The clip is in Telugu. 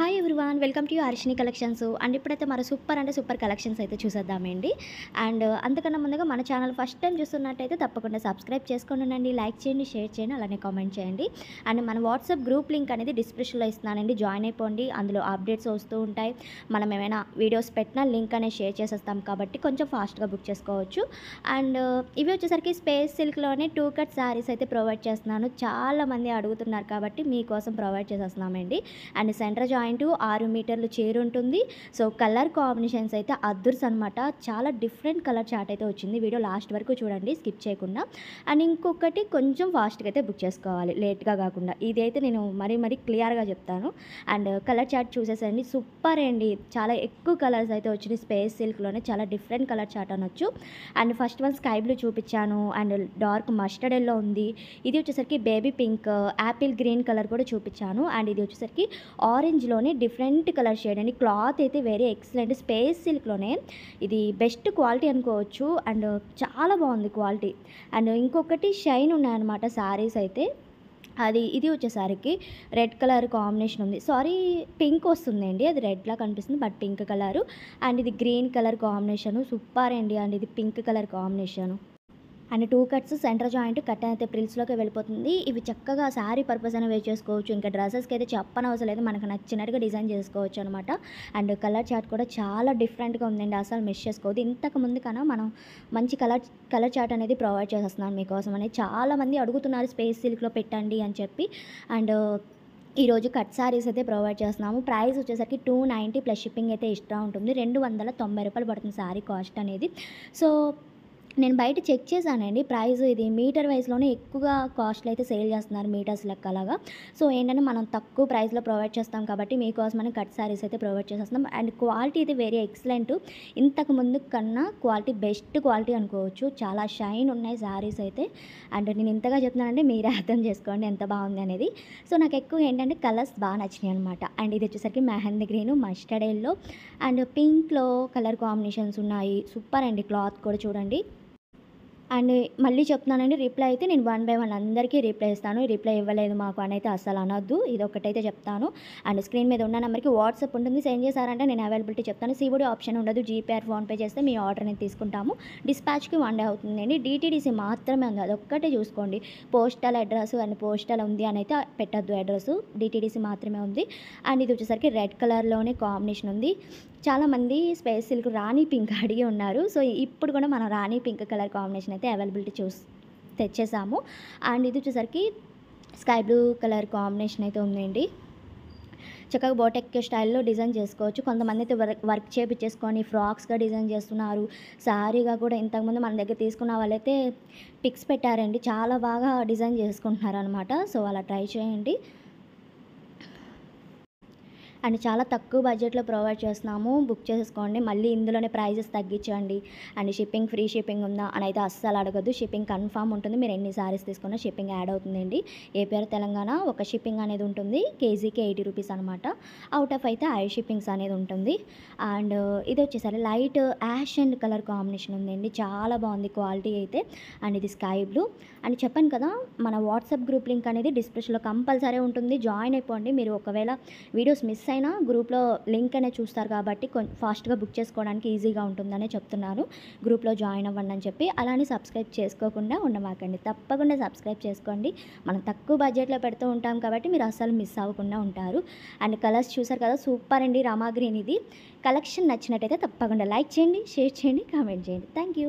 Hi everyone, welcome to Harshini collections. And ఇప్పుడైతే మన సూపర్ అంటే సూపర్ కలెక్షన్స్ అయితే చూసేద్దామండి. అండ్ అంతకన్నా ముందుగా మన ఛానల్ ఫస్ట్ టైం చూస్తున్నట్టయితే తప్పకుండా సబ్స్క్రైబ్ చేసుకొని ఉండండి, లైక్ చేయండి, షేర్ చేయండి, అలానే కామెంట్ చేయండి. అండ్ మన వాట్సాప్ గ్రూప్ లింక్ అనేది డిస్క్రిప్షన్లో ఇస్తున్నానండి, జాయిన్ అయిపోండి. అందులో అప్డేట్స్ వస్తూ ఉంటాయి. మనం ఏమైనా వీడియోస్ పెట్టినా లింక్ అనేది షేర్ చేసేస్తాం కాబట్టి కొంచెం ఫాస్ట్గా బుక్ చేసుకోవచ్చు. అండ్ ఇవి వచ్చేసరికి స్పేస్ సిల్క్లోనే 2 కట్ శారీస్ అయితే ప్రొవైడ్ చేస్తున్నాను. చాలామంది అడుగుతున్నారు కాబట్టి మీకోసం ప్రొవైడ్ చేసేస్తున్నామండి. అండ్ సెంటర్ జాయింట్ 6 మీటర్లు చీర ఉంటుంది. సో కలర్ కాంబినేషన్స్ అయితే అద్దుర్స్ అనమాట. చాలా డిఫరెంట్ కలర్ చార్ట్ అయితే వచ్చింది. వీడియో లాస్ట్ వరకు చూడండి, స్కిప్ చేయకుండా. అండ్ ఇంకొకటి కొంచెం ఫాస్ట్గా అయితే బుక్ చేసుకోవాలి, లేట్గా కాకుండా. ఇది అయితే నేను మరీ క్లియర్గా చెప్తాను. అండ్ కలర్ చార్ట్ చూసేసండి, సూపర్ అండి. చాలా ఎక్కువ కలర్స్ అయితే వచ్చినాయి. స్పేస్ సిల్క్లోనే చాలా డిఫరెంట్ కలర్ చార్ట్ అనొచ్చు. And first one sky blue చూపించాను, అండ్ డార్క్ మస్టర్డ్ ఎల్లో ఉంది. ఇది వచ్చేసరికి baby pink, Apple green colour కూడా చూపించాను. అండ్ ఇది వచ్చేసరికి ఆరెంజ్లోనే డిఫరెంట్ కలర్ షేడ్ అండి. క్లాత్ అయితే వెరీ ఎక్సలెంట్. స్పేస్ సిల్క్లోనే ఇది బెస్ట్ క్వాలిటీ అనుకోవచ్చు. అండ్ చాలా బాగుంది క్వాలిటీ. అండ్ ఇంకొకటి షైన్ ఉన్నాయన్నమాట శారీస్ అయితే. ఇది వచ్చేసరికి రెడ్ కలర్ కాంబినేషన్ ఉంది. సారీ, పింక్ వస్తుందండి, అది రెడ్లా కనిపిస్తుంది బట్ పింక్ కలరు. అండ్ ఇది గ్రీన్ కలర్ కాంబినేషను, సూపర్ అండి. అండ్ ఇది pink colour combination. And 2 cuts, centre joint cut అయితే ప్రిల్స్లోకి వెళ్ళిపోతుంది. ఇవి చక్కగా శారీ పర్పస్ అయినా వేర్ చేసుకోవచ్చు. ఇంకా డ్రెస్సెస్కి అయితే చెప్పనవసరం లేదు, మనకు నచ్చినట్టుగా డిజైన్ చేసుకోవచ్చు అనమాట. అండ్ కలర్ చార్ట్ కూడా చాలా డిఫరెంట్గా ఉందండి, అసలు మిస్ చేసుకోవద్దు. ఇంతకు ముందు కన్నా మనం మంచి కలర్ చార్ట్ అనేది ప్రొవైడ్ చేసేస్తున్నాను మీకోసం అని. చాలామంది అడుగుతున్నారు స్పేస్ సిల్క్లో పెట్టండి అని చెప్పి. అండ్ ఈరోజు కట్ శారీస్ అయితే ప్రొవైడ్ చేస్తున్నాము. ప్రైస్ వచ్చేసరికి 290 ప్లస్ షిప్పింగ్ అయితే ఎక్స్ట్రా ఉంటుంది. 290 రూపాయలు పడుతుంది శారీ కాస్ట్ అనేది. సో నేను బయట చెక్ చేశానండి ప్రైస్. ఇది మీటర్ వైస్లోనే ఎక్కువగా కాస్ట్లు అయితే సేల్ చేస్తున్నారు, మీటర్స్ లెక్క అలాగా. సో ఏంటంటే మనం తక్కువ ప్రైస్లో ప్రొవైడ్ చేస్తాం కాబట్టి మీకోసమని కట్ శారీస్ అయితే ప్రొవైడ్ చేస్తున్నాం. అండ్ క్వాలిటీ అయితే వెరీ ఎక్సలెంట్. ఇంతకు ముందు కన్నా క్వాలిటీ బెస్ట్ క్వాలిటీ అనుకోవచ్చు. చాలా షైన్ ఉన్నాయి శారీస్ అయితే. అండ్ నేను ఇంతగా చెప్తున్నానంటే మీరే అర్థం చేసుకోండి ఎంత బాగుంది అనేది. సో నాకు ఎక్కువ ఏంటంటే కలర్స్ బాగా నచ్చినాయి అనమాట. అండ్ ఇది వచ్చేసరికి mehndi green, mustard yellow and పింక్లో కలర్ కాంబినేషన్స్ ఉన్నాయి. సూపర్ అండి. క్లాత్ కూడా చూడండి. అండ్ మళ్ళీ చెప్తున్నానండి, రిప్లై అయితే నేను 1 బై 1 అందరికీ రిప్లై ఇస్తాను. రిప్లై ఇవ్వలేదు మాకు అని అయితే అస్సలు అనొద్దు, ఇదొక్కటైతే చెప్తాను. అండ్ స్క్రీన్ మీద ఉన్న నెంబర్కి వాట్సాప్ ఉంటుంది, సెండ్ చేశారంటే నేను అవైలబిలిటీ చెప్తాను. సిఓడి ఆప్షన్ ఉండదు. జీపే ఆర్ ఫోన్పే చేస్తే మీ ఆర్డర్ అనేది తీసుకుంటాము. డిస్పాచ్కి 1 డే అవుతుందండి. డిటీడీసీ మాత్రమే ఉంది, అదొక్కటే చూసుకోండి. పోస్టల్ అడ్రస్ అండ్ పోస్టల్ ఉంది అని అయితే పెట్టద్దు, అడ్రస్ డిటీడీసీ మాత్రమే ఉంది. అండ్ ఇది వచ్చేసరికి రెడ్ కలర్లోనే కాంబినేషన్ ఉంది. చాలామంది స్పేస్ సిల్క్ రాణి పింక్ అడిగి ఉన్నారు. సో ఇప్పుడు కూడా మనం రాణి పింక్ కలర్ కాంబినేషన్ అయితే అవైలబిలిటీ తెచ్చేసాము. అండ్ ఇది వచ్చేసరికి స్కై బ్లూ కలర్ కాంబినేషన్ అయితే ఉందండి. చక్కగా బోటెక్ స్టైల్లో డిజైన్ చేసుకోవచ్చు. కొంతమంది అయితే వర్క్ చేపించేసుకొని ఫ్రాక్స్గా డిజైన్ చేస్తున్నారు. శారీగా కూడా ఇంతకుముందు మన దగ్గర తీసుకున్న వాళ్ళైతే పిక్స్ పెట్టారండి, చాలా బాగా డిజైన్ చేసుకుంటున్నారు అనమాట. సో అలా ట్రై చేయండి. అండ్ చాలా తక్కువ బడ్జెట్లో ప్రొవైడ్ చేస్తున్నాము, బుక్ చేసేసుకోండి. మళ్ళీ ఇందులోనే ప్రైజెస్ తగ్గించండి. అండ్ షిప్పింగ్, ఫ్రీ షిప్పింగ్ ఉందా అని అయితే అస్సలు అడగద్దు. షిప్పింగ్ కన్ఫామ్ ఉంటుంది. మీరు ఎన్ని సారీస్ తీసుకున్నా షిప్పింగ్ యాడ్ అవుతుందండి. ఏపీ ఆర్ తెలంగాణ ఒక షిప్పింగ్ అనేది ఉంటుంది. కేజీకి 80 రూపీస్ అనమాట. అవుట్ ఆఫ్ అయితే 5 షిప్పింగ్స్ అనేది ఉంటుంది. అండ్ ఇది వచ్చేసరి light ash and colour combination ఉందండి, చాలా బాగుంది క్వాలిటీ అయితే. అండ్ ఇది స్కై బ్లూ. అండ్ చెప్పాను కదా, మన వాట్సాప్ గ్రూప్ లింక్ అనేది డిస్క్రిప్షన్లో కంపల్సరీ ఉంటుంది, జాయిన్ అయిపోండి. మీరు ఒకవేళ వీడియోస్ మిస్ అయినా గ్రూప్లో లింక్ అనేది చూస్తారు కాబట్టి ఫాస్ట్గా బుక్ చేసుకోవడానికి ఈజీగా ఉంటుందనే చెప్తున్నాను. గ్రూప్లో జాయిన్ అవ్వండి అని చెప్పి. అలానే సబ్స్క్రైబ్ చేసుకోకుండా ఉండమాకండి, తప్పకుండా సబ్స్క్రైబ్ చేసుకోండి. మనం తక్కువ బడ్జెట్లో పెడుతూ ఉంటాం కాబట్టి మీరు అస్సలు మిస్ అవ్వకుండా ఉంటారు. అండ్ కలర్స్ చూసారు కదా, సూపర్ అండి. రామా గ్రీన్. ఇది కలెక్షన్ నచ్చినట్టయితే తప్పకుండా లైక్ చేయండి, షేర్ చేయండి, కామెంట్ చేయండి. Thank you.